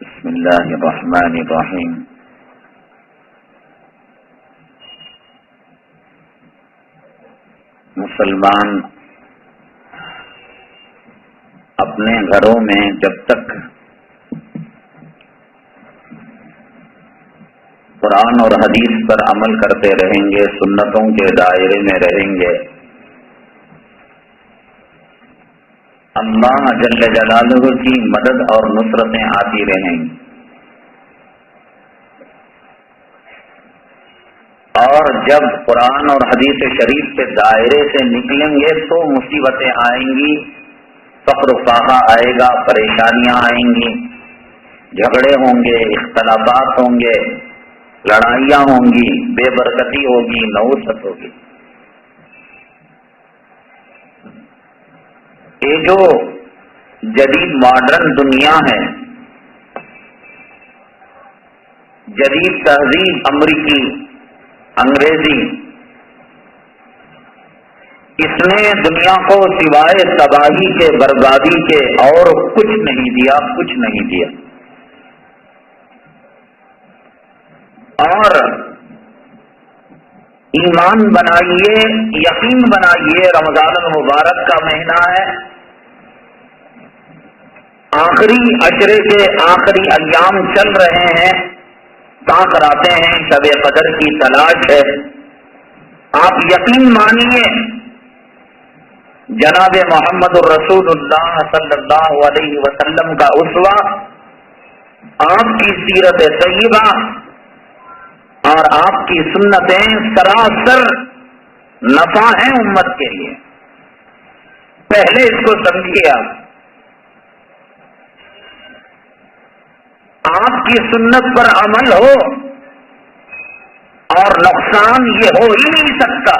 بسم اللہ الرحمن الرحیم۔ مسلمان اپنے گھروں میں جب تک قرآن اور حدیث پر عمل کرتے رہیں گے، سنتوں کے دائرے میں رہیں گے، اللہ جل جلالہ کی مدد اور نصرتیں آتی رہیں گی، اور جب قرآن اور حدیث شریف کے دائرے سے نکلیں گے تو مصیبتیں آئیں گی، فقر و فاقہ آئے گا، پریشانیاں آئیں گی، جھگڑے ہوں گے، اختلافات ہوں گے، لڑائیاں ہوں گی، بے برکتی ہوگی، نحوست ہوگی۔ یہ جو جدید ماڈرن دنیا ہے، جدید تہذیب امریکی انگریزی، اس نے دنیا کو سوائے تباہی کے، بربادی کے اور کچھ نہیں دیا، کچھ نہیں دیا۔ اور ایمان بنائیے، یقین بنائیے، رمضان المبارک کا مہینہ ہے، آخری عشرے کے آخری ایام چل رہے ہیں، تاک راتے ہیں، شب قدر کی تلاش ہے۔ آپ یقین مانیے، جناب محمد الرسول اللہ صلی اللہ علیہ وسلم کا اسوہ، آپ کی سیرت طیبہ اور آپ کی سنتیں سراسر نفع ہیں امت کے لیے۔ پہلے اس کو سمجھیے، آپ کی سنت پر عمل ہو اور نقصان یہ ہو ہی نہیں سکتا۔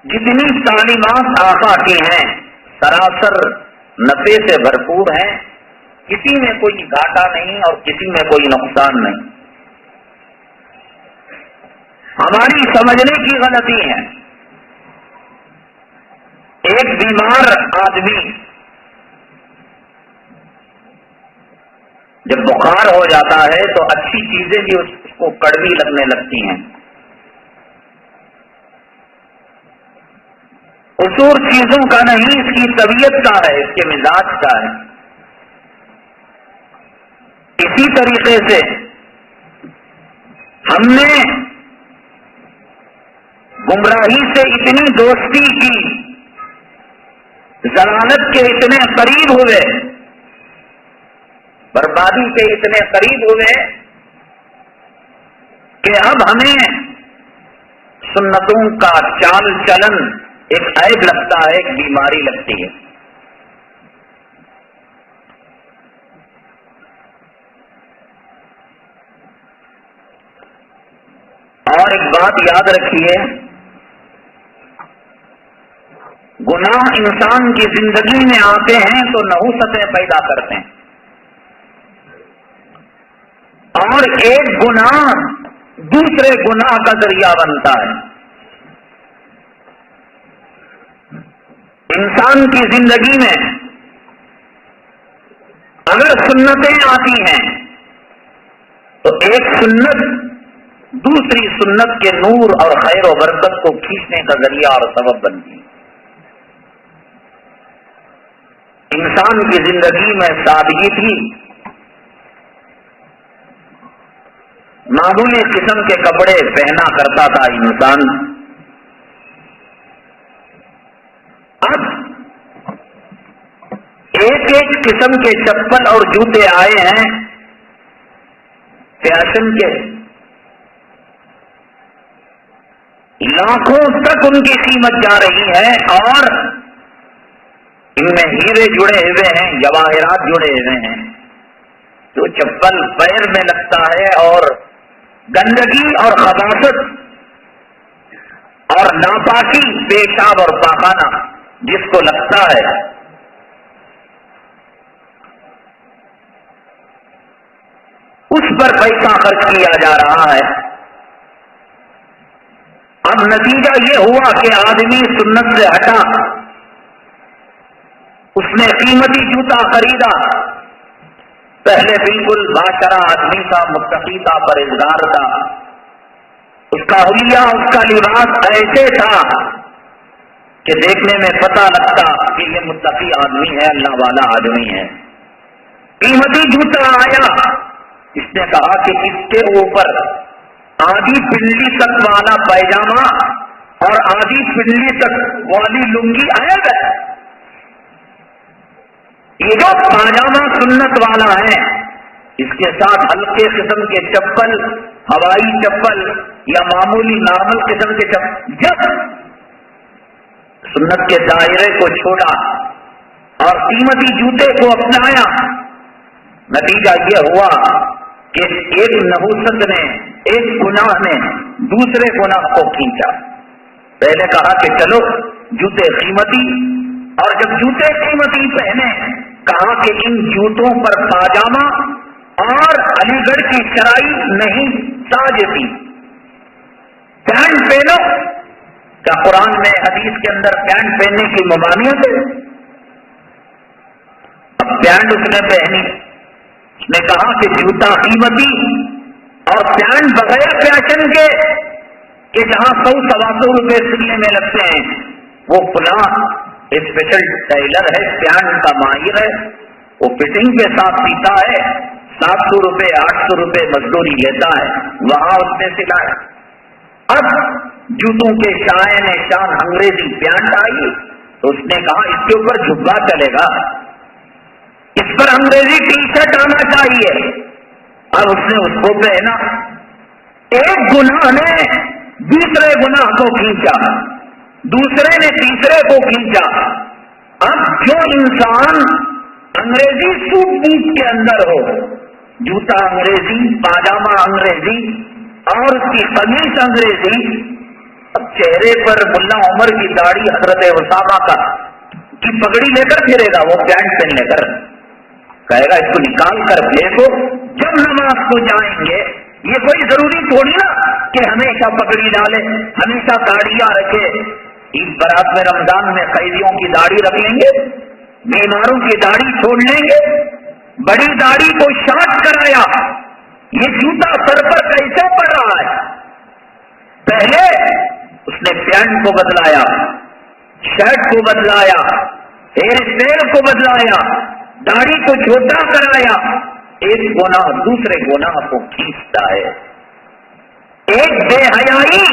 جتنی تعلیمات آقا کی ہیں سراسر نفع سے بھرپور ہیں، کسی میں کوئی گھاٹا نہیں اور کسی میں کوئی نقصان نہیں۔ ہماری سمجھنے کی غلطی ہے۔ ایک بیمار آدمی جب بخار ہو جاتا ہے تو اچھی چیزیں بھی اس کو کڑوی لگنے لگتی ہیں، قصور چیزوں کا نہیں، اس کی طبیعت کا ہے، اس کے مزاج کا ہے۔ اسی طریقے سے ہم نے گمراہی سے اتنی دوستی کی، ضلالت کے اتنے قریب ہوئے، بربادی کے اتنے قریب ہوئے کہ اب ہمیں سنتوں کا چال چلن ایک عیب لگتا ہے، ایک بیماری لگتی ہے۔ اور ایک بات یاد رکھیے، گناہ انسان کی زندگی میں آتے ہیں تو نحوستیں پیدا کرتے ہیں، اور ایک گناہ دوسرے گناہ کا ذریعہ بنتا ہے۔ انسان کی زندگی میں اگر سنتیں آتی ہیں تو ایک سنت دوسری سنت کے نور اور خیر و برکت کو کھینچنے کا ذریعہ اور سبب بنتی ہے۔ انسان کی زندگی میں سادگی تھی، معمولی قسم کے کپڑے پہنا کرتا تھا انسان، اب ایک ایک قسم کے چپل اور جوتے آئے ہیں فیشن کے، لاکھوں تک ان کی قیمت جا رہی ہے، اور ان میں ہیرے جڑے ہوئے ہیں، جواہرات جڑے ہوئے ہیں۔ جو چپل پیر میں لگتا ہے اور گندگی اور خباثت اور ناپاکی، پیشاب اور پاخانہ جس کو لگتا ہے، اس پر پیسہ خرچ کیا جا رہا ہے۔ اب نتیجہ یہ ہوا کہ آدمی سنت سے ہٹا، اس نے قیمتی جوتا خریدا. پہلے بالکل باشرہ آدمی تھا، متقی تھا، پرہیزگار تھا. اس کا حلیہ، اس کا لباس ایسے تھا کہ دیکھنے میں پتہ لگتا کہ یہ متقی آدمی ہے، اللہ والا آدمی ہے. قیمتی جوتا آیا. اس نے کہا کہ اس کے اوپر آدھی پنڈلی تک والا پیجامہ اور آدھی پنڈلی تک والی لنگی آئے گا. یہ جو پاجامہ سنت والا ہے، اس کے ساتھ ہلکے قسم کے چپل، ہوائی چپل یا معمولی نارمل قسم کے چپل، جب سنت کے دائرے کو چھوڑا اور قیمتی جوتے کو اپنایا، نتیجہ یہ ہوا کہ ایک نحوست نے، ایک گناہ نے دوسرے گناہ کو کھینچا. پہلے کہا کہ چلو جوتے قیمتی، اور جب جوتے قیمتی پہنے کہا کہ ان جوتوں پر پاجامہ اور علی گڑھ کی شرائی نہیں ساجتی. پینٹ پہنو. کیا قرآن میں حدیث کے اندر پینٹ پہننے کی ممانعت ہے؟ اب پینٹ اس نے پہنی. اس نے کہا کہ جوتا قیمتی اور پینٹ بغیر فیشن کے کہ جہاں 100-125 روپے سلنے میں لگتے ہیں، وہ فلاں اسپیشل ٹیلر ہے، پینٹ کا ماہر ہے، وہ فٹنگ کے ساتھ سیتا ہے، 700 روپے 800 روپے مزدوری لیتا ہے، وہاں اس نے سلایا. اب جوتوں کے شائن شان انگریزی پینٹ آئی تو اس نے کہا اس کے اوپر جھبا چلے گا، اس پر انگریزی ٹی شرٹ آنا چاہیے. اب اس نے اس کو پہنا. ایک گناہ نے دوسرے گناہ کو کھینچا، دوسرے نے تیسرے کو کھینچا. اب جو انسان انگریزی سوٹ بوٹ کے اندر ہو، جوتا انگریزی، پاجامہ انگریزی اور اس کی قمیص انگریزی، اب چہرے پر ملا عمر کی داڑھی، حضرت اسامہ کا کی پگڑی لے کر پھرے گا، وہ پینٹ پہن لے کر کہے گا اس کو نکال کر پھینکو. جب نماز کو جائیں گے یہ کوئی ضروری تھوڑی نا کہ ہمیشہ پگڑی ڈالے، ہمیشہ داڑیاں رکھے. عید برات میں، رمضان میں قیدیوں کی داڑھی رکھ لیں گے، بیماروں کی داڑھی چھوڑ لیں گے. بڑی داڑھی کو شارٹ کرایا. یہ جوتا سر پر کیسے پڑ رہا ہے؟ پہلے اس نے پینٹ کو بدلایا، شرٹ کو بدلایا، ہیئر اسٹائل کو بدلایا، داڑھی کو چھوٹا کرایا. ایک گناہ دوسرے گناہ کو کھینچتا ہے. ایک بے حیائی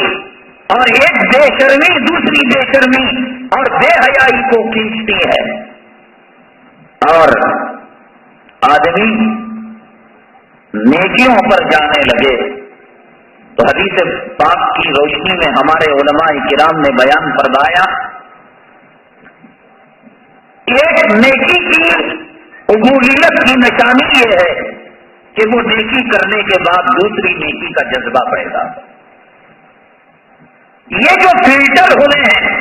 اور ایک بے شرمی دوسری بے شرمی اور بے حیائی کو کھینچتی ہے. اور آدمی نیکیوں پر جانے لگے تو حدیث پاک کی روشنی میں ہمارے علماء کرام نے بیان فرمایا، ایک نیکی کی قبولیت کی نشانی یہ ہے کہ وہ نیکی کرنے کے بعد دوسری نیکی کا جذبہ پیدا. یہ جو فلٹر ہوئے ہیں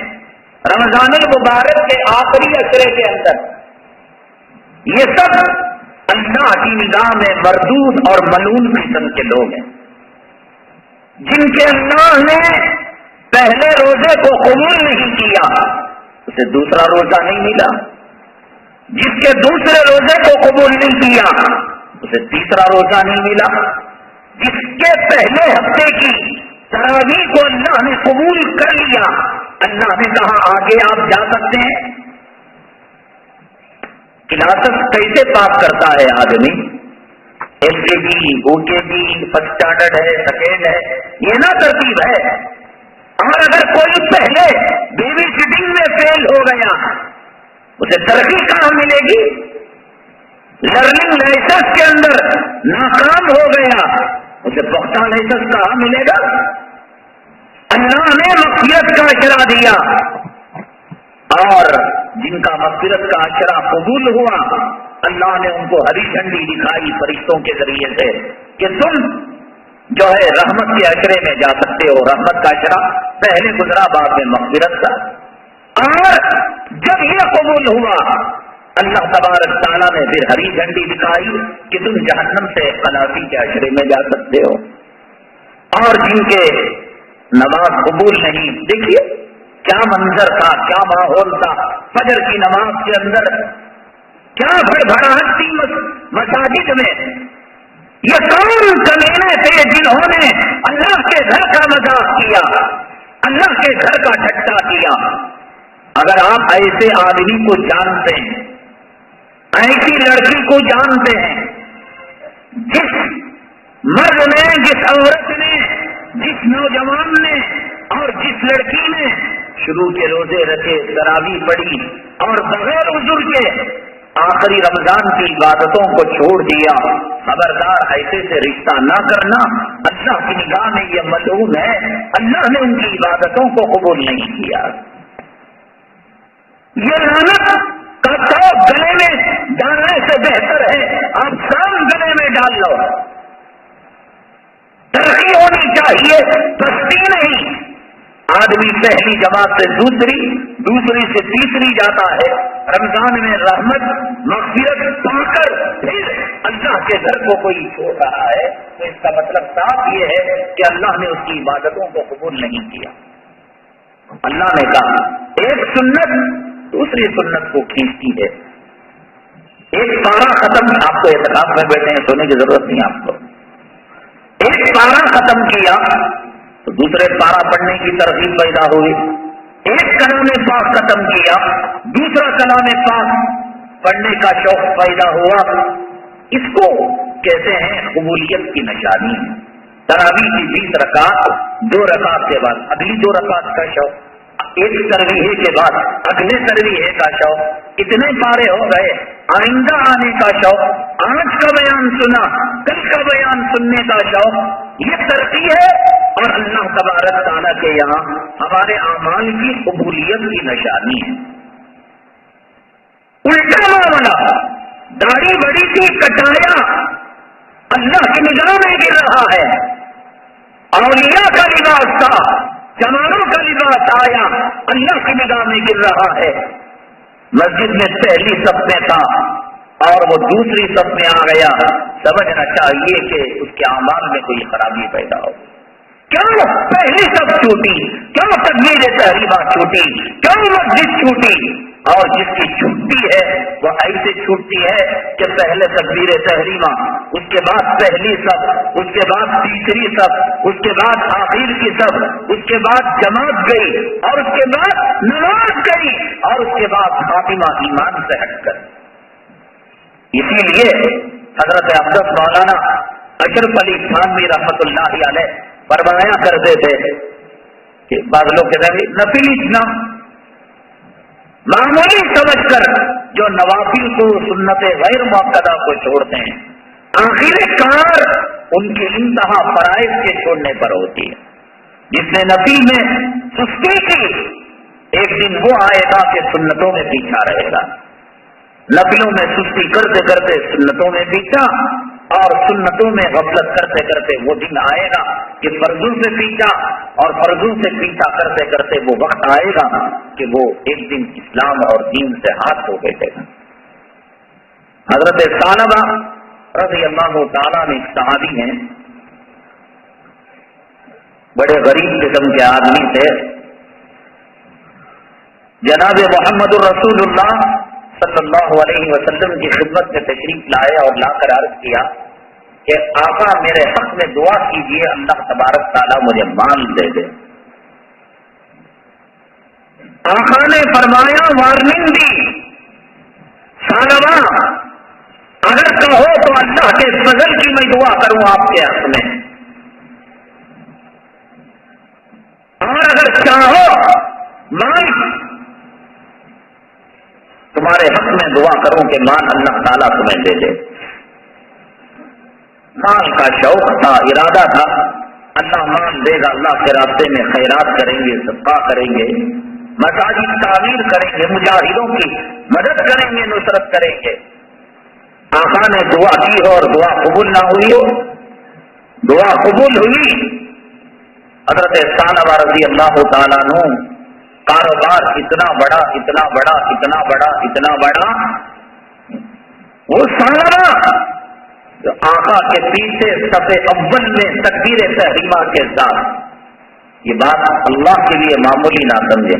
رمضان المبارک کے آخری عشرے کے اندر، یہ سب اللہ کی نگاہ میں مردود اور ملعون قسم کے لوگ ہیں، جن کے اللہ نے پہلے روزے کو قبول نہیں کیا، اسے دوسرا روزہ نہیں ملا. جس کے دوسرے روزے کو قبول نہیں کیا اسے تیسرا روزہ نہیں ملا. جس کے پہلے ہفتے کی تراویح کو اللہ نے قبول کر لیا، اللہ نے کہا آگے آپ جا سکتے ہیں. کلاسز کیسے پاس کرتا ہے آدمی؟ LKG OKG فرسٹ اسٹینڈرڈ ہے، سیکنڈ ہے، یہ نہ ترتیب ہے. اور اگر کوئی پہلے بیبی سٹنگ میں فیل ہو گیا اسے ترقی کہاں ملے گی؟ لرننگ لائسنس کے اندر ناکام ہو گیا اسے پختہ لائسنس کہاں ملے گا؟ اللہ نے مغفرت کا اشارہ دیا، اور جن کا مغفرت کا اشارہ قبول ہوا اللہ نے ان کو ہری جھنڈی دکھائی فرشتوں کے ذریعے سے کہ تم جو ہے رحمت کے اشرے میں جا سکتے ہو. رحمت کا اشرا پہلے گزرا، بعد میں مغفرت کا. اور جب یہ قبول ہوا اللہ تبارک تعالیٰ نے پھر ہری جھنڈی دکھائی کہ تم جہنم سے خلاصی کے اشرے میں جا سکتے ہو. اور جن کے نماز قبول نہیں، دیکھیے کیا منظر تھا، کیا ماحول تھا فجر کی نماز کے اندر، کیا بھڑبڑاہٹ تھی مساجد میں. یہ کون کمینے تھے جنہوں نے اللہ کے گھر کا مذاق کیا، اللہ کے گھر کا ٹھٹا کیا. اگر آپ ایسے آدمی کو جانتے ہیں، ایسی لڑکی کو جانتے ہیں، جس مرد نے، جس عورت نے، جس نوجوان نے اور جس لڑکی نے شروع کے روزے رکھے، تراویح پڑھی اور بغیر عذر کے آخری رمضان کی عبادتوں کو چھوڑ دیا، خبردار ایسے سے رشتہ نہ کرنا. اللہ کی نگاہ میں یہ ملعون ہے، اللہ نے ان کی عبادتوں کو قبول نہیں کیا. یہ لعنت کا توپ گلے میں ڈالنے سے بہتر ہے آپ سام گلے میں ڈال لو. ترقی ہونی چاہیے، پستی نہیں. آدمی پہلی جماعت سے دوسری سے تیسری جاتا ہے. رمضان میں رحمت مغفرت پا کر پھر اللہ کے گھر کو کوئی چھوڑ رہا ہے تو اس کا مطلب صاف یہ ہے کہ اللہ نے اس کی عبادتوں کو قبول نہیں کیا. اللہ نے کہا ایک سنت دوسری سنت کو کھینچتی ہے. ایک پارا ختم، آپ کو اعتراف میں بیٹھے ہیں، سونے کی ضرورت نہیں آپ کو. ایک پارا ختم کیا تو دوسرے پارا پڑھنے کی ترغیب پیدا ہوئی. ایک کلام پاک ختم کیا، دوسرا کلام پاک پڑھنے کا شوق پیدا ہوا. اس کو کہتے ہیں قبولیت کی نشانی. تراویح کی 20 رکعت، 2 رکعت کے بعد اگلی 2 رکعت کا شوق، ایک ترویح کے بعد اگلے ترویح کا شوق، اتنے پارے ہو گئے، آئندہ آنے کا شوق، آج کا بیان سنا کل کا بیان سننے کا شوق. یہ ترقی ہے اور اللہ تبارک تعالیٰ کے یہاں ہمارے اعمال کی قبولیت کی نشانی ہے. الٹا معاملہ، داڑھی بڑی تھی کٹایا، اللہ کی نگاہ میں گر رہا ہے. اولیاء کا لباس تھا، جمالوں کا لباس آیا، اللہ کی نگاہ میں گر رہا ہے. مسجد میں پہلی صف میں تھا اور وہ دوسری صف میں آ گیا. سمجھنا چاہیے کہ اس کے اعمال میں کوئی خرابی پیدا ہو. کیوں پہلی صف چھوٹی، کیوں تکبیر تحریمہ چھوٹی، کیوں مسجد چھوٹی؟ اور جس کی چھٹی ہے وہ ایسے چھوٹتی ہے کہ پہلے تکبیر تحریمہ، اس کے بعد پہلی صف، اس کے بعد تیسری صف، اس کے بعد آخر کی صف، اس کے بعد جماعت گئی اور اس کے بعد نماز گئی اور اس کے بعد خاتمہ ایمان سے ہٹ کر. اسی لیے حضرت اقدس مولانا اشرف علی تھانوی رحمۃ اللہ علیہ فرمایا کرتے تھے کہ بعض لوگ کہتے ہیں نفل اتنا معمولی سمجھ کر جو نوافل کو، سنت غیر مؤکدہ کو چھوڑتے ہیں، آخر کار ان کی انتہا فرائض کے چھوڑنے پر ہوتی ہے. جس نے نفل میں سستی کی، ایک دن وہ آئے گا کہ سنتوں میں پیچھا رہے گا. نفلوں میں سستی کرتے کرتے سنتوں میں پیچھا، اور سنتوں میں غفلت کرتے کرتے وہ دن آئے گا کہ فرضوں سے پیچھا، اور فرضوں سے پیچھا کرتے کرتے وہ وقت آئے گا کہ وہ ایک دن اسلام اور دین سے ہاتھ دھو بیٹھے گا. حضرت ثعلبہ رضی اللہ تعالیٰ نے صحابی ہیں، بڑے غریب قسم کے آدمی تھے. جناب محمد الرسول اللہ صلی اللہ علیہ وسلم کی خدمت میں تشریف لائے اور لا کر عرض کیا کہ آقا میرے حق میں دعا کیجیے، اللہ تبارک تعالیٰ مجھے مال دے دے. آقا نے فرمایا، وارننگ دی، ثعلبہ اگر کہو تو اللہ کے فضل کی میں دعا کروں آپ کے حق میں، اور اگر چاہو مال تمہارے حق میں دعا کروں کہ مال اللہ تعالیٰ تمہیں دے دے. مال کا شوق تھا، ارادہ تھا، اللہ مال دے گا، اللہ کے راستے میں خیرات کریں گے، صدقہ کریں گے، مساجد تعمیر کریں گے، مجاہدوں کی مدد کریں گے، نصرت کریں گے. آقا نے دعا کی ہو اور دعا قبول نہ ہوئی ہو. دعا قبول ہوئی. حضرت ثعلبہ رضی اللہ تعالیٰ عنہ کاروبار اتنا بڑا اتنا بڑا اتنا بڑا اتنا بڑا، وہ ثعلبہ جو آقا کے پیچھے صف اول میں تکبیر تحریمہ کے ساتھ، یہ بات اللہ کے لیے معمولی نہ سمجھے.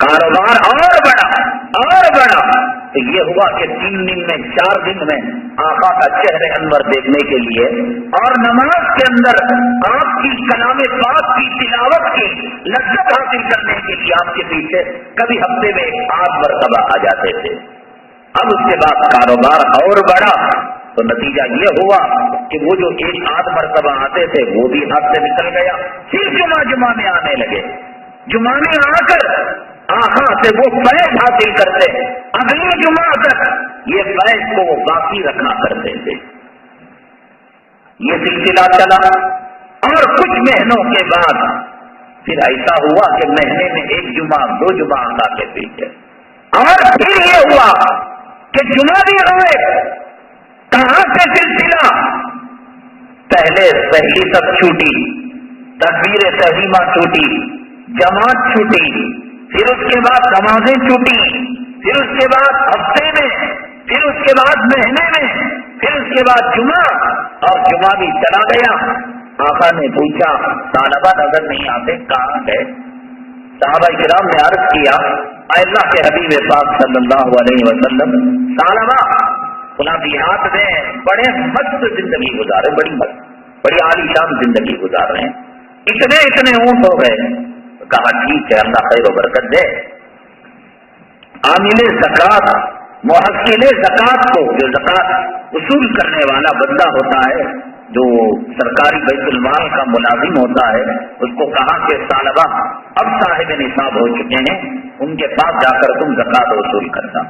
کاروبار اور بڑا تو یہ ہوا کہ 3 دن میں 4 دن میں آقا کا چہرے انور دیکھنے کے لیے اور نماز کے اندر آپ کی کلام پاک کی تلاوت کی لذت حاصل کرنے کے لیے آپ کے پیچھے کبھی ہفتے میں 8 مرتبہ آ جاتے تھے. اب اس کے بعد کاروبار اور بڑا تو نتیجہ یہ ہوا کہ وہ جو 1-8 مرتبہ آتے تھے وہ بھی ہاتھ سے نکل گیا. پھر جمعہ میں آنے لگے. جمعہ میں آ کر آقا سے وہ فیض حاصل کرتے، اگلے جمعہ تک یہ فیض کو وہ باقی رکھا کرتے تھے. یہ سلسلہ چلا اور کچھ مہینوں کے بعد پھر ایسا ہوا کہ مہینے میں 1 جمعہ 2 جمعہ آقا کے پیچھے، اور پھر یہ ہوا کہ جمعہ بھی ہوئے. کہاں سے سلسلہ؟ پہلے پہلی تک چھوٹی، تکبیر تحریمہ چھوٹی، جماعت چھوٹی، پھر اس کے بعد نمازیں چھوٹی، پھر اس کے بعد ہفتے میں، پھر اس کے بعد مہینے میں، پھر اس کے بعد جمعہ، اور جمعہ بھی چلا گیا. آقا نے پوچھا طالبہ نظر نہیں آتے کہاں ہے؟ صحابہ کرام نے عرض کیا اے اللہ کے حبیب پاک صلی اللہ علیہ وسلم، طالبہ فلاں دیہات میں بڑے مست زندگی گزارے، بڑی عالیشان زندگی گزار رہے ہیں، اتنے اونٹ ہو گئے. کہا ٹھیک ہے اللہ خیر و برکت دے. عامل زکات، محصل زکات کو، جو زکات وصول کرنے والا بندہ ہوتا ہے، جو سرکاری بیت المال کا ملازم ہوتا ہے، اس کو کہا کہ طالبہ اب صاحب نصاب ہو چکے ہیں، ان کے پاس جا کر تم زکات وصول کرنا.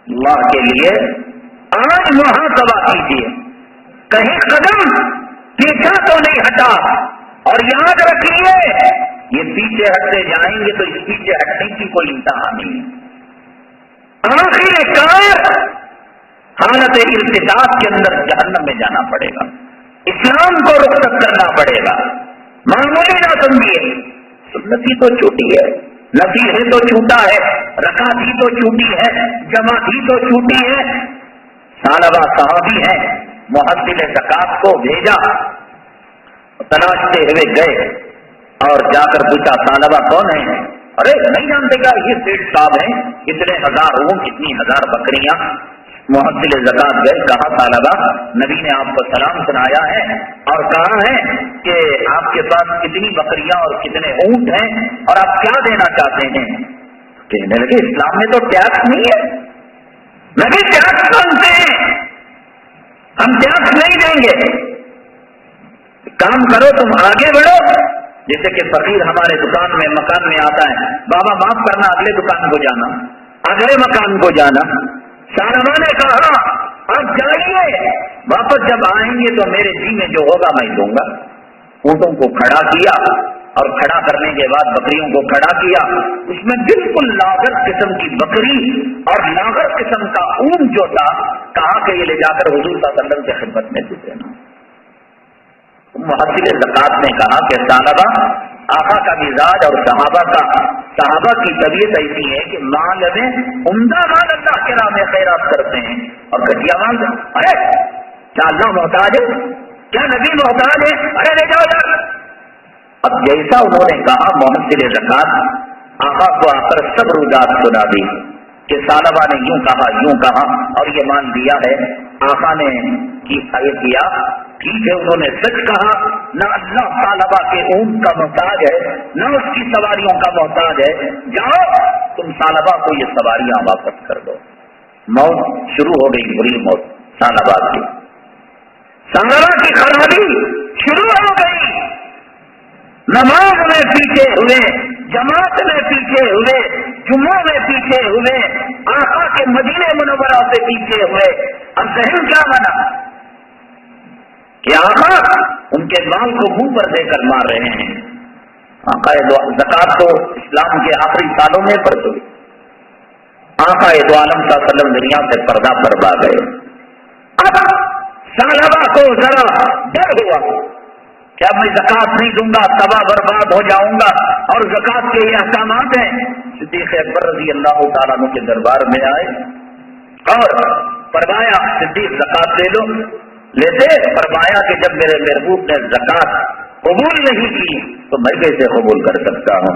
اللہ کے لیے آج محاسبہ کیجیے، کہیں قدم پیچھا تو نہیں ہٹا. اور یاد رکھیے یہ پیچھے ہٹتے جائیں گے تو اس پیچھے ہٹنے کی کوئی انتہا نہیں. آخر کار حالت ارتداد کے اندر جہنم میں جانا پڑے گا، اسلام کو رخصت کرنا پڑے گا. معمولی نہ سمجھیے، سنتی تو چھوٹی ہے، نفل ہے تو چھوٹا ہے، رکعت ہی تو چھوٹی ہے، جماعت ہی تو چھوٹی ہے. طالبہ صحابی ہے، محصل زکات کو بھیجا، تلاشتے ہوئے گئے اور جا کر پوچھا طالبہ کون ہے؟ ارے نہیں جانتے کیا یہ سیٹ صاحب ہیں، اتنے 1000 اونٹ، اتنی 1000 بکریاں. محصل زکات گئے، کہا طالبہ نبی نے آپ کو سلام سنایا ہے اور کہا ہے کہ آپ کے پاس کتنی بکریاں اور کتنے اونٹ ہیں اور آپ کیا دینا چاہتے ہیں؟ کہنے لگے اسلام میں تو ٹیکس نہیں ہے. نبی ٹیکس مانتے ہیں، ہم ٹیکس نہیں دیں گے. کام کرو تم آگے بڑھو. جیسے کہ فقیر ہمارے دکان میں مکان میں آتا ہے، بابا معاف کرنا اگلے دکان کو جانا، اگلے مکان کو جانا. صحابہ نے کہا اب جائیے، واپس جب آئیں گے تو میرے جی میں جو ہوگا میں دوں گا. اونٹوں کو کھڑا کیا اور کھڑا کرنے کے بعد بکریوں کو کھڑا کیا. اس میں بالکل لاغر قسم کی بکری اور لاغر قسم کا اونٹ جو تھا، کہا کہ یہ لے جا کر حضور صلی اللہ علیہ وسلم کی خدمت میں دے دینا. محصل زکات نے کہا کہ طالبہ آقا کا مزاج اور صحابہ کی طبیعت ایسی ہے کہ مال میں عمدہ مال اللہ کے راہ میں خیرات کرتے ہیں اور گھٹیا مال ارے کیا اللہ محتاج ہے، کیا نبی محتاج ہے، ارے لے جاؤ یار. اب جیسا انہوں نے کہا محصل زکات آقا کو آ کر سب رجحان سنا دی کہ طالبہ نے یوں کہا اور یہ مان دیا ہے. آقا نے کیا ٹھیک ہے، انہوں نے سچ کہا. نہ اللہ طالبہ کے اونٹ کا محتاج ہے، نہ اس کی سواریوں کا محتاج ہے. جاؤ تم طالبہ کو یہ سواریاں واپس کر دو. موت شروع ہو گئی، بری موت طالبہ کی خرابی شروع ہو گئی. نماز میں پیچھے ہوئے، جماعت میں پیچھے ہوئے، جمعوں میں پیچھے ہوئے، آقا کے مدینے منورہ سے پیچھے ہوئے. اب ذہن کیا بنا کہ آقا ان کے مال کو منہ پر دے کر مار رہے ہیں. آقا زکات تو اسلام کے آخری سالوں میں پڑھ گئی. آقا دو عالم صلی اللہ علیہ وسلم دنیا سے پردہ فرما گئے. اب صحابہ کو ذرا ڈر ہوا کہ اب میں زکات نہیں دوں گا تباہ برباد ہو جاؤں گا، اور زکات کے یہ احکامات ہیں. صدیق اکبر رضی اللہ تعالیٰ عنہ کے دربار میں آئے اور فرمایا صدیق زکات لے لو. لیتے فرمایا کہ جب میرے محبوب نے زکات قبول نہیں کی تو میں کیسے قبول کر سکتا ہوں.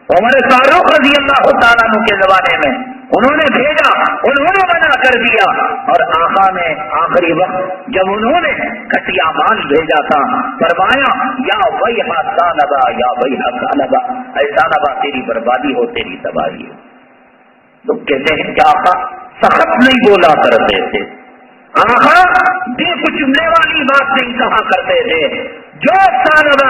عمر فاروق رضی اللہ تعالیٰ عنہ کے زمانے میں انہوں نے بھیجا، انہوں نے منع کر دیا، اور آقا نے آخری وقت جب انہوں نے گھٹیا مال بھیجا تھا فرمایا یا ویحا ثعلبہ، یا ویحا ثعلبہ، اے ثعلبہ تیری بربادی ہو، تیری تباہی ہو۔ تو کہتے ہیں کہ آقا سخت نہیں بولا کرتے تھے، آقا بے کچلنے والی بات نہیں کہا کرتے تھے۔ جو ثعلبہ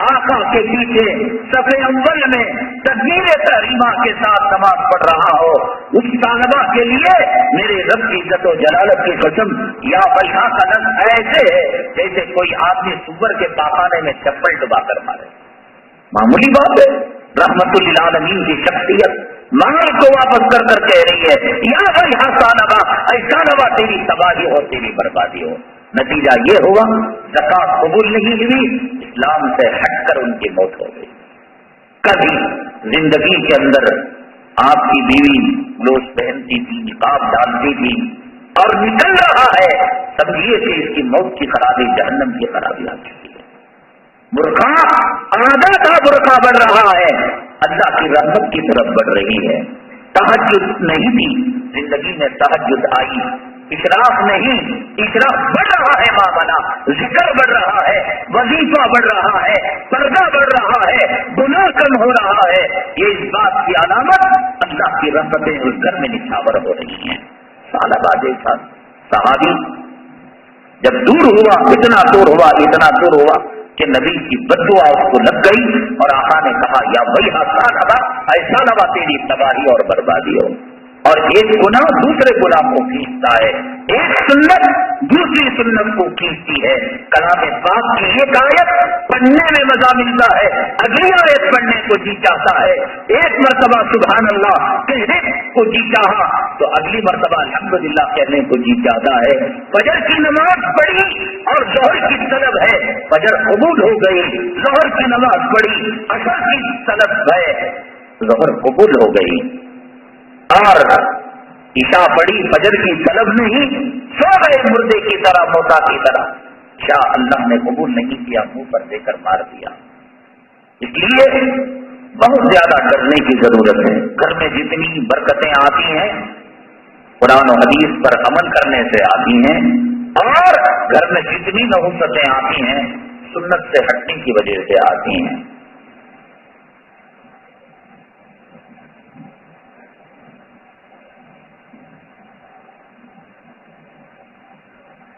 آقا کے پیچھے صف اول میں تکبیر تحریمہ کے ساتھ نماز پڑھ رہا ہو، اس ثعلبہ کے لیے میرے رب کی عزت و جلالت کی قسم یا ویحا کا لفظ ایسے ہے جیسے کوئی آدمی سور کے پاخانے میں چپل ڈبا کر مارے۔ معمولی بات ہے، رحمت للعالمین کی شخصیت مال کو واپس کر کر کہہ رہی ہے یا ویحا ثعلبہ، اے ثعلبہ تیری تباہی ہو، تیری بربادی ہو۔ نتیجہ یہ ہوا زکات قبول نہیں ہوئی، اسلام سے ہٹ کر ان کی موت ہو گئی۔ کبھی زندگی کے اندر آپ کی بیوی گلوز پہنتی تھی، نقاب ڈالتی تھی، اور نکل رہا ہے، سمجھیے کہ اس کی موت کی خرابی جہنم کی خرابی آ چکی ہے۔ برقع آدھا کا برقع بڑھ رہا ہے، اللہ کی رحمت کی طرف بڑھ رہی ہے۔ تہجد نہیں تھی، زندگی میں تہجد آئی، اشراق نہیں، اشراق بڑھ رہا ہے، معاملہ ذکر بڑھ رہا ہے، وظیفہ بڑھ رہا ہے، پردہ بڑھ رہا ہے، گناہ کم ہو رہا ہے۔ یہ اس بات کی علامت اللہ کی رحمتیں اس گھر میں نچھاور ہو رہی ہیں۔ ثعلبہ جیسا صحابی جب دور ہوا، اتنا دور ہوا، اتنا دور ہوا کہ نبی کی بددعا اس کو لگ گئی، اور آقا نے کہا یا ویحا ثعلبہ، اے ثعلبہ تیری تباہی اور بربادی ہو۔ اور ایک گناہ دوسرے گناہ کو کھینچتا ہے، ایک سنت دوسری سنت کو کھینچتی ہے۔ کلام پاک کی ایک آیت پڑھنے میں مزہ ملتا ہے، اگلی آیت پڑھنے کو جی چاہتا ہے۔ ایک مرتبہ سبحان اللہ کہنے کو جی چاہا تو اگلی مرتبہ الحمدللہ کہنے کو جی چاہتا ہے۔ فجر کی نماز پڑھی اور ظہر کی طلب ہے، فجر قبول ہو گئی، ظہر کی نماز پڑھی، عصر کی طلب ہے، ظہر قبول ہو گئی، اور عشاء پڑی، فجر کی طلب نہیں، سو گئے مردے کی طرح، موتا کی طرح۔ عشاء اللہ نے قبول نہیں کیا، منہ پر دے کر مار دیا۔ اس لیے بہت زیادہ ڈرنے کی ضرورت ہے۔ گھر میں جتنی برکتیں آتی ہیں قرآن و حدیث پر عمل کرنے سے آتی ہیں، اور گھر میں جتنی نحوستیں آتی ہیں سنت سے ہٹنے کی وجہ سے آتی ہیں۔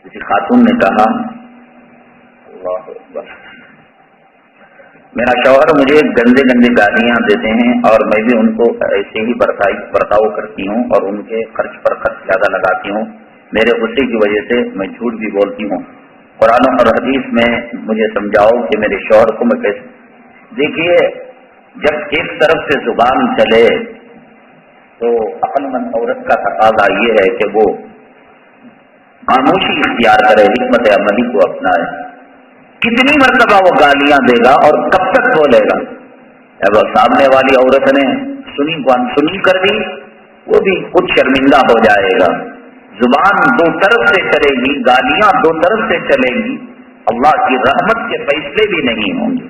کسی خاتون نے کہا اللہ اکبر، میرا شوہر مجھے گندے گندے گالیاں دیتے ہیں اور میں بھی ان کو ایسے ہی برتاؤ کرتی ہوں اور ان کے خرچ پر خرچ زیادہ لگاتی ہوں، میرے غصے کی وجہ سے میں جھوٹ بھی بولتی ہوں، قرآن اور حدیث میں مجھے سمجھاؤ کہ میرے شوہر کو میں کیسے۔ دیکھیے جب ایک طرف سے زبان چلے تو عقل مند عورت کا تقاضا یہ ہے کہ وہ خاموشی اختیار کرے، حکمت عملی کو اپنائے۔ کتنی مرتبہ وہ گالیاں دے گا اور کب تک بولے گا؟ جب سامنے والی عورت نے سنی کو انسنی کر دی، وہ بھی خود شرمندہ ہو جائے گا۔ زبان دو طرف سے چلے گی، گالیاں دو طرف سے چلے گی، اللہ کی رحمت کے فیصلے بھی نہیں ہوں گے۔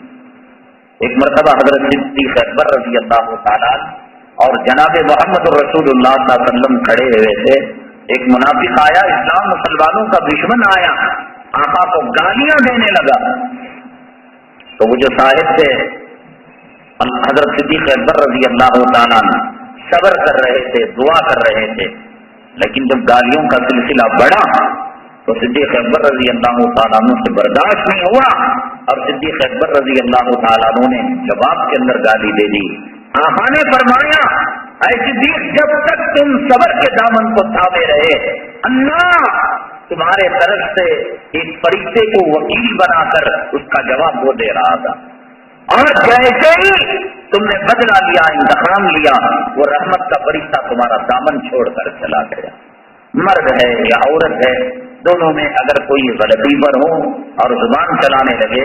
ایک مرتبہ حضرت صدیق اکبر رضی اللہ تعالیٰ اور جناب محمد رسول اللہ صلی اللہ علیہ وسلم کھڑے ہوئے تھے، ایک منافق آیا، اسلام مسلمانوں کا دشمن آیا، آقا کو گالیاں دینے لگا، تو وہ جو صاحب تھے حضرت صدیق اکبر رضی اللہ تعالیٰ صبر کر رہے تھے، دعا کر رہے تھے، لیکن جب گالیوں کا سلسلہ بڑھا تو صدیق اکبر رضی اللہ تعالیٰ عنہ سے برداشت نہیں ہوا، اور صدیق اکبر رضی اللہ تعالیٰ عنہ نے جواب کے اندر گالی دے دی۔ آقا نے فرمایا اے صدیق، جب تک تم صبر کے دامن کو تھامے رہے، اللہ تمہارے طرف سے ایک فرشتے کو وکیل بنا کر اس کا جواب وہ دے رہا تھا، اور جیسے ہی تم نے بدلہ لیا، انتقام لیا، وہ رحمت کا فرشتہ تمہارا دامن چھوڑ کر چلا گیا۔ مرد ہے یا عورت ہے، دونوں میں اگر کوئی غلطی پر ہو اور زبان چلانے لگے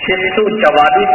644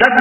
10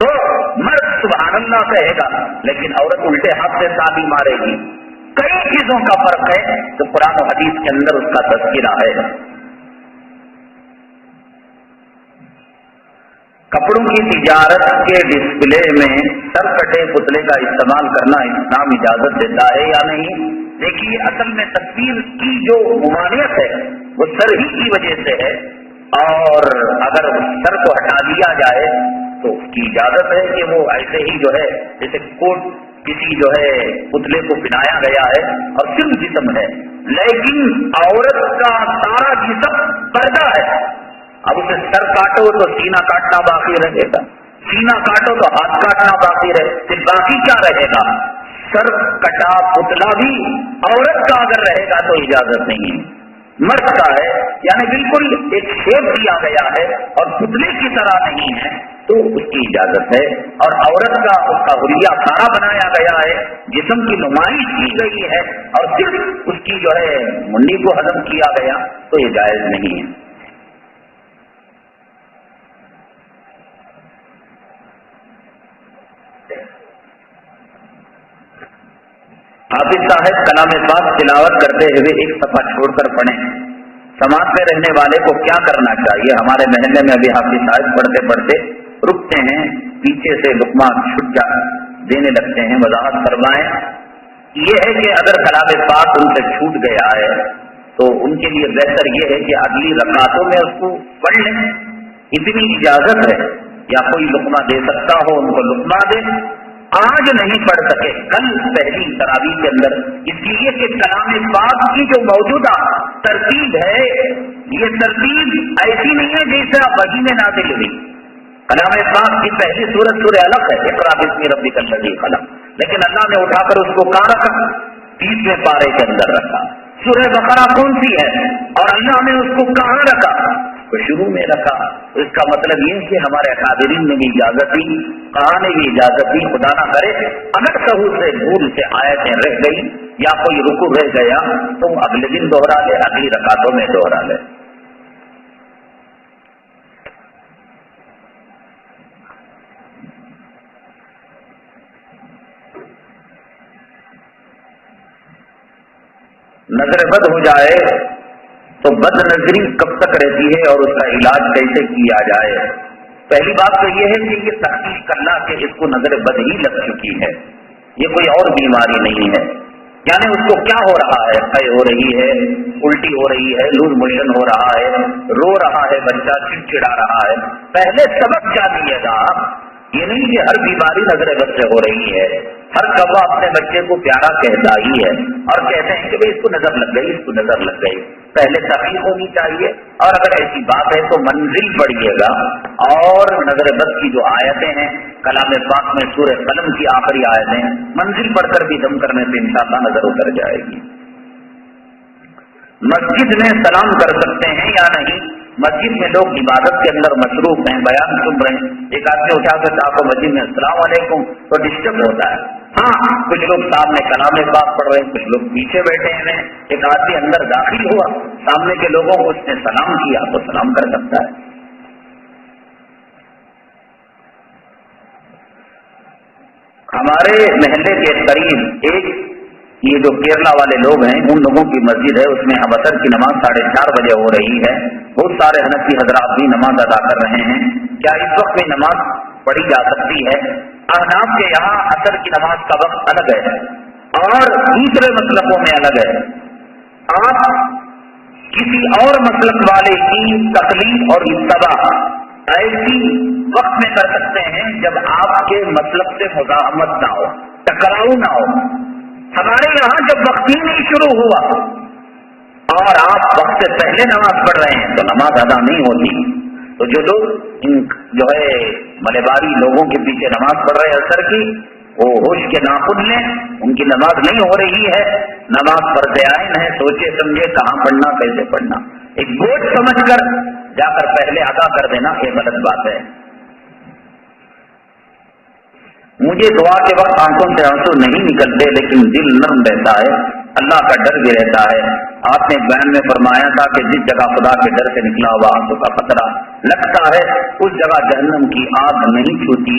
تو مرد سبحان اللہ کہے گا لیکن عورت الٹے ہاتھ سے تالی مارے گی. کئی چیزوں کا فرق ہے تو قرآن و حدیث کے اندر اس کا تذکرہ ہے. کپڑوں کی تجارت کے ڈسپلے میں سر کٹے پتلے کا استعمال کرنا اسلام اجازت دیتا ہے یا نہیں؟ دیکھیے اصل میں تصویر کی جو ممانعت ہے وہ سر ہی کی وجہ سے ہے، اور اگر سر کو ہٹا دیا جائے تو اس کی اجازت ہے کہ وہ ایسے ہی جو ہے جیسے کوٹ کسی جو ہے پتلے کو پہنایا گیا ہے اور صرف جسم ہے، لیکن عورت کا سارا جسم پردہ ہے. اب اسے سر کاٹو تو سینہ کاٹنا باقی رہے گا، سینہ کاٹو تو ہاتھ کاٹنا باقی رہے، پھر باقی کیا رہے گا؟ سر کٹا پتلا بھی عورت کا اگر رہے گا تو اجازت نہیں ہے، مرد کا ہے، یعنی بالکل ایک شیپ دیا گیا ہے اور پتلے کی طرح نہیں ہے تو اس کی اجازت ہے. اور عورت کا اس کا حلیہ سارا بنایا گیا ہے، جسم کی نمائش کی گئی ہے اور صرف اس کی جو ہے منڈی کو ہضم کیا گیا تو یہ جائز نہیں ہے. حافظ صاحب کلام پاک تلاوت کرتے ہوئے ایک صفحہ چھوڑ کر پڑھیں، سماج میں رہنے والے کو کیا کرنا چاہیے؟ ہمارے محلے میں ابھی حافظ صاحب پڑھتے پڑھتے رکتے ہیں، پیچھے سے لقمہ چھٹ دینے لگتے ہیں، وضاحت فرمائیں. یہ ہے کہ اگر کلام پاک ان سے چھوٹ گیا ہے تو ان کے لیے بہتر یہ ہے کہ اگلی رکعتوں میں اس کو پڑھ لیں، اتنی اجازت ہے. یا کوئی لقمہ دے سکتا ہو ان کو لقمہ دے، آج نہیں پڑھ سکے کل پہلی تراویح کے اندر، اس لیے کہ کلام پاک کی جو موجودہ ترتیب ہے یہ ترتیب ایسی نہیں ہے جیسے آپ وحی میں نازل ہوئی. کلام پاک کی پہلی سورہ الگ ہے، اقرا باسم ربک الذی خلق، لیکن اللہ نے اٹھا کر اس کو کہاں رکھا؟ 30ویں پارے کے اندر رکھا. سورہ بقرہ کون سی ہے اور اللہ نے اس کو کہاں رکھا؟ تو شروع میں رکھا. اس کا مطلب یہ کہ ہمارے اکابرین نے بھی اجازت دی، کہاں نے بھی اجازت دی. خدا نہ کرے اگر سہو سے بھول سے آیتیں رہ گئی یا کوئی رکوع رہ گیا تو اگلے دن دوہرا لے، اگلی رکعتوں میں دوہرا لے. نظر بد ہو جائے تو بد نظری کب تک رہتی ہے اور اس کا علاج کیسے کیا جائے؟ پہلی بات تو یہ ہے کہ یہ تحقیق کرنا کہ اس کو نظر بد ہی لگ چکی ہے، یہ کوئی اور بیماری نہیں ہے. یعنی اس کو کیا ہو رہا ہے؟ قے ہو رہی ہے، الٹی ہو رہی ہے، لوز موشن ہو رہا ہے، رو رہا ہے بچہ، چڑچڑا رہا ہے. پہلے سبق جانیے گا، یہ نہیں کہ ہر بیماری نظر بد سے ہو رہی ہے. ہر کوا اپنے بچے کو پیارا کہتا ہی ہے اور کہتے ہیں کہ بھائی اس کو نظر لگ گئی، اس کو نظر لگ گئی. پہلے تحقیق ہونی چاہیے، اور اگر ایسی بات ہے تو منزل پڑھیے گا. اور نظر بد کی جو آیتیں ہیں کلام پاک میں سورہ قلم کی آخری آیتیں، منزل پڑھ کر بھی دم کرنے سے انشاءاللہ نظر اتر جائے گی. مسجد میں سلام کر سکتے ہیں یا نہیں؟ مسجد میں لوگ عبادت کے اندر مصروف ہیں، بیان سن رہے ہیں، ایک آدمی اٹھا کر کہا تو مسجد میں السلام علیکم تو ڈسٹرب ہوتا ہے. ہاں کچھ لوگ سامنے کلام پاک پڑھ رہے ہیں، کچھ لوگ پیچھے بیٹھے ہیں. ایک آدمی اندر داخل ہوا، سامنے کے لوگوں کو اس نے سلام کیا تو سلام کر سکتا ہے. ہمارے محلے کے قریب ایک یہ جو کیرلا والے لوگ ہیں ان لوگوں کی مسجد ہے، اس میں اب عصر کی نماز 4:30 بجے ہو رہی ہے. بہت سارے حنفی حضرات بھی نماز ادا کر رہے ہیں. کیا اس وقت میں نماز پڑھی جا سکتی ہے؟ احناف کے یہاں عصر کی نماز کا وقت الگ ہے اور دوسرے مسلکوں میں الگ ہے. آپ کسی اور مسلک والے کی تقلید اور اتباع ایسی وقت میں کر سکتے ہیں جب آپ کے مسلک سے مزاحمت نہ ہو، ٹکراؤ نہ ہو. ہمارے یہاں جب وقت ہی نہیں شروع ہوا اور آپ وقت سے پہلے نماز پڑھ رہے ہیں تو نماز ادا نہیں ہوتی. تو جو لوگ ان جو ہے ملباری لوگوں کے پیچھے نماز پڑھ رہے ہیں عصر کی، وہ ہوش کے ناخن لیں، ان کی نماز نہیں ہو رہی ہے. نماز فرض عین ہے، سوچے سمجھے کہاں پڑھنا کیسے پڑھنا، ایک بوجھ سمجھ کر جا کر پہلے ادا کر دینا یہ غلط بات ہے. مجھے دعا کے وقت آنکھوں سے آنسو نہیں نکلتے لیکن دل نرم رہتا ہے، اللہ کا ڈر بھی رہتا ہے. آپ نے بیان میں فرمایا تھا کہ جس جگہ خدا کے ڈر سے نکلا ہوا آنسو کا قطرہ لگتا ہے اس جگہ جہنم کی آگ نہیں چھوتی.